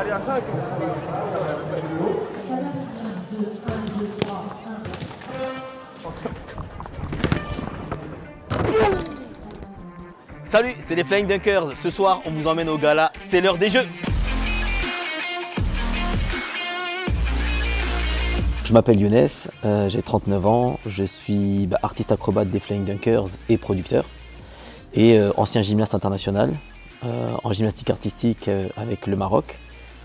Allez, à 5. Salut, c'est les Flying Dunkers. Ce soir, on vous emmène au gala. C'est l'heure des jeux. Je m'appelle Younes, j'ai 39 ans, je suis artiste acrobate des Flying Dunkers et producteur. Et ancien gymnaste international, en gymnastique artistique avec le Maroc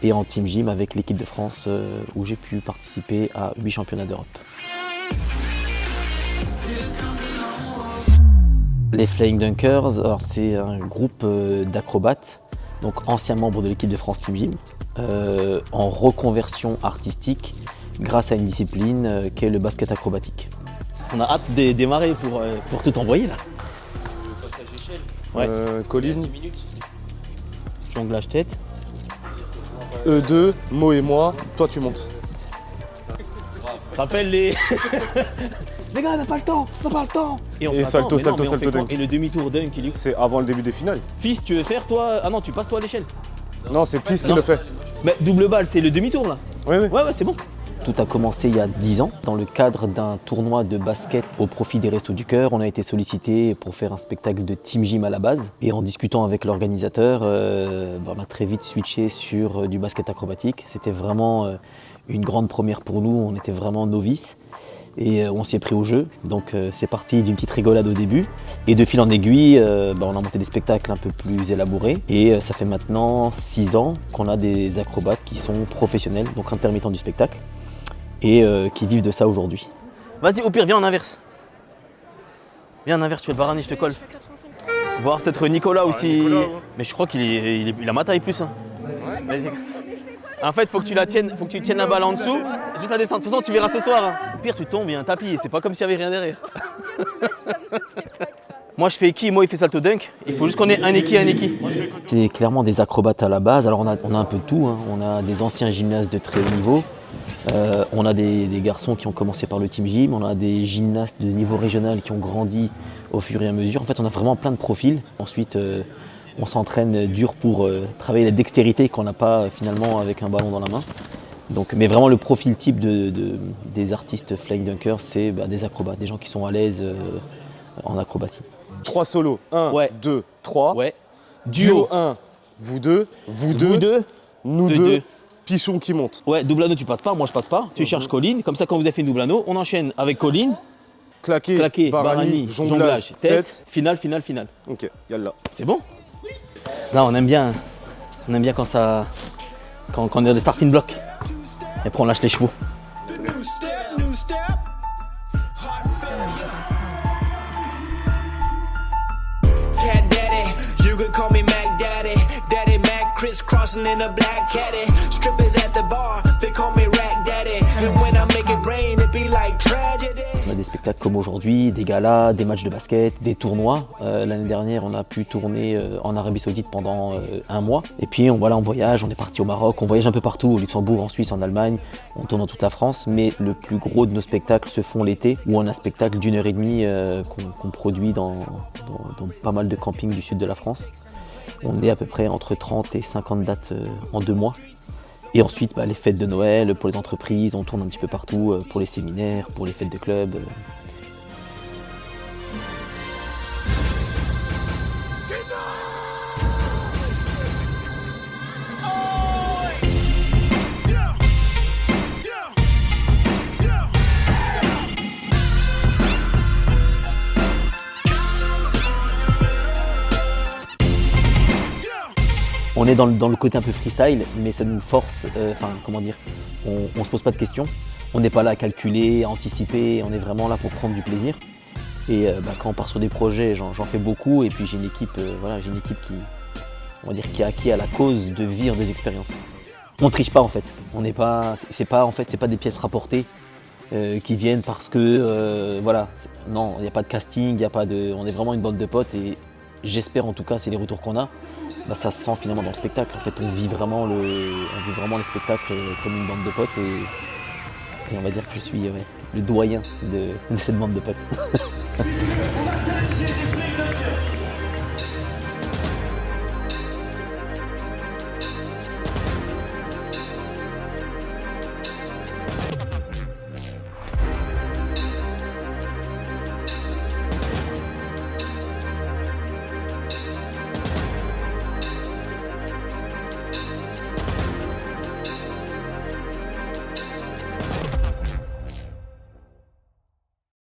et en team gym avec l'équipe de France où j'ai pu participer à 8 championnats d'Europe. Les Flying Dunkers, c'est un groupe d'acrobates, donc anciens membres de l'équipe de France Team Gym, en reconversion artistique grâce à une discipline qu'est le basket acrobatique. On a hâte de démarrer pour tout envoyer là. Le passage échelle. Ouais. Colline. 10 minutes. Jonglage tête. E2, Mo et moi, toi tu montes. Rappelle les. Les gars, on n'a pas le temps, Et, on Et fait, salto, attends, mais non, salto, mais on salto fait quoi dunk. Et le demi-tour dunk, il est où? C'est avant le début des finales. Fils, tu veux faire toi? Ah non, tu passes toi à l'échelle. Non, c'est Fils qui Non. le fait. Mais double balle, c'est le demi-tour là. Oui, oui. Ouais, c'est bon. Tout a commencé il y a 10 ans, dans le cadre d'un tournoi de basket au profit des Restos du Cœur. On a été sollicité pour faire un spectacle de team gym à la base. Et en discutant avec l'organisateur, on a très vite switché sur du basket acrobatique. C'était vraiment une grande première pour nous, on était vraiment novices. Et on s'y est pris au jeu, donc c'est parti d'une petite rigolade au début. Et de fil en aiguille, on a monté des spectacles un peu plus élaborés. Et ça fait maintenant 6 ans qu'on a des acrobates qui sont professionnels, donc intermittents du spectacle, et qui vivent de ça aujourd'hui. Vas-y, au pire, viens en inverse. Viens en inverse, tu fais le varani, je te colle. Voir peut-être Nicolas aussi. Nicolas, ouais. Mais je crois qu'il a ma taille plus. Hein. Vas-y. En fait, faut que tu tiennes la balle en dessous, juste à descendre. De toute façon, tu verras ce soir. Hein. Au pire, tu tombes, il y a un tapis. C'est pas comme s'il y avait rien derrière. Moi, je fais eki, moi, il fait salto dunk. Il faut juste qu'on ait un eki. C'est clairement des acrobates à la base. Alors on a un peu de tout, hein. On a des anciens gymnastes de très haut niveau. On a des garçons qui ont commencé par le team gym, on a des gymnastes de niveau régional qui ont grandi au fur et à mesure. En fait, on a vraiment plein de profils. Ensuite, on s'entraîne dur pour travailler la dextérité qu'on n'a pas finalement avec un ballon dans la main. Donc, mais vraiment, le profil type des artistes Flying Dunkers, c'est des acrobates, des gens qui sont à l'aise en acrobatie. 3 solos. 1, Ouais. 2, 3. Ouais. Duo 1, vous deux. Vous deux. Nous Eux deux. deux. Pichon qui monte. Ouais, double anneau, tu passes pas, moi je passe pas. Tu cherches Colline. Comme ça, quand vous avez fait une double anneau, on enchaîne avec Colline. Claqué, Barani, jonglage, tête. finale. Ok, yallah. C'est bon? Là, on aime bien quand on est dans le starting block. Et après, on lâche les chevaux. New step, heart failure. Cat daddy, you could call me Mac Daddy. Daddy Mac, crisscrossing in a black caddy. Strippers at the bar, they call me Rack Daddy. And when I make it rain, it be like tragedy. On a des spectacles comme aujourd'hui, des galas, des matchs de basket, des tournois. L'année dernière, on a pu tourner en Arabie Saoudite pendant 1 mois. Et puis on voyage, on est parti au Maroc, on voyage un peu partout, au Luxembourg, en Suisse, en Allemagne. On tourne dans toute la France, mais le plus gros de nos spectacles se font l'été, où on a un spectacle d'1h30 qu'on produit dans pas mal de campings du sud de la France. On est à peu près entre 30 et 50 dates en 2 mois. Et ensuite, les fêtes de Noël, pour les entreprises, on tourne un petit peu partout, pour les séminaires, pour les fêtes de club. On est dans le côté un peu freestyle, mais ça nous force, on se pose pas de questions. On n'est pas là à calculer, à anticiper, on est vraiment là pour prendre du plaisir. Et quand on part sur des projets, j'en fais beaucoup, et puis j'ai une équipe qui est acquis à la cause de vivre des expériences. On triche pas en fait. C'est pas des pièces rapportées qui viennent parce que non, il n'y a pas de casting, on est vraiment une bande de potes et j'espère en tout cas, c'est les retours qu'on a. Ça se sent finalement dans le spectacle. En fait, on vit vraiment les spectacles comme une bande de potes et on va dire que je suis le doyen de cette bande de potes.